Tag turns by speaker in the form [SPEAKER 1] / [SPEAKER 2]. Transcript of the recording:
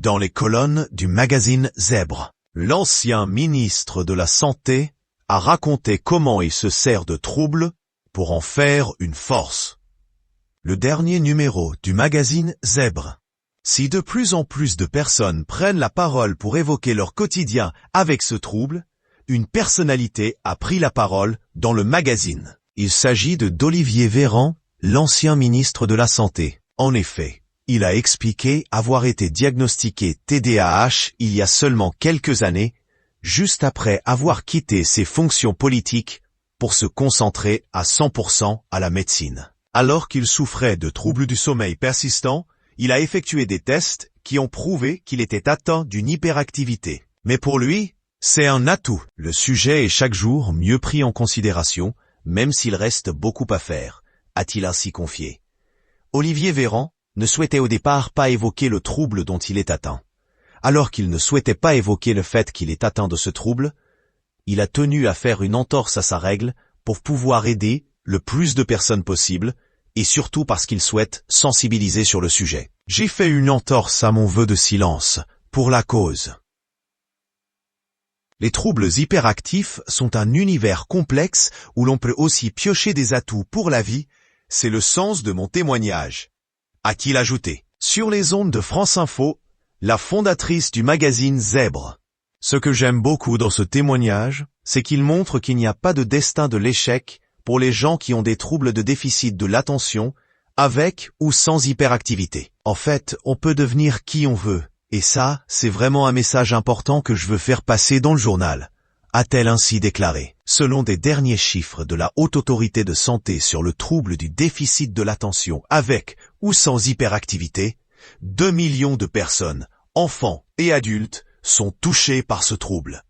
[SPEAKER 1] dans les colonnes du magazine Zèbre. L'ancien ministre de la Santé a raconté comment il se sert de troubles pour en faire une force. Le dernier numéro du magazine Zèbre. Si de plus en plus de personnes prennent la parole pour évoquer leur quotidien avec ce trouble, une personnalité a pris la parole dans le magazine. Il s'agit d'Olivier Véran, l'ancien ministre de la Santé. En effet, il a expliqué avoir été diagnostiqué TDAH il y a seulement quelques années, juste après avoir quitté ses fonctions politiques pour se concentrer à 100% à la médecine. Alors qu'il souffrait de troubles du sommeil persistants, il a effectué des tests qui ont prouvé qu'il était atteint d'une hyperactivité. Mais pour lui, c'est un atout. Le sujet est chaque jour mieux pris en considération, même s'il reste beaucoup à faire, a-t-il ainsi confié. Olivier Véran ne souhaitait au départ pas évoquer le trouble dont il est atteint. Alors qu'il ne souhaitait pas évoquer le fait qu'il est atteint de ce trouble, il a tenu à faire une entorse à sa règle pour pouvoir aider le plus de personnes possible, et surtout parce qu'il souhaite sensibiliser sur le sujet. J'ai fait une entorse à mon vœu de silence, pour la cause. Les troubles hyperactifs sont un univers complexe où l'on peut aussi piocher des atouts pour la vie, c'est le sens de mon témoignage. A-t-il ajouté. Sur les ondes de France Info, la fondatrice du magazine Zèbre. Ce que j'aime beaucoup dans ce témoignage, c'est qu'il montre qu'il n'y a pas de destin de l'échec pour les gens qui ont des troubles de déficit de l'attention, avec ou sans hyperactivité. En fait, on peut devenir qui on veut, et ça, c'est vraiment un message important que je veux faire passer dans le journal, a-t-elle ainsi déclaré. Selon des derniers chiffres de la Haute Autorité de Santé sur le trouble du déficit de l'attention avec ou sans hyperactivité, 2 millions de personnes, enfants et adultes, sont touchés par ce trouble.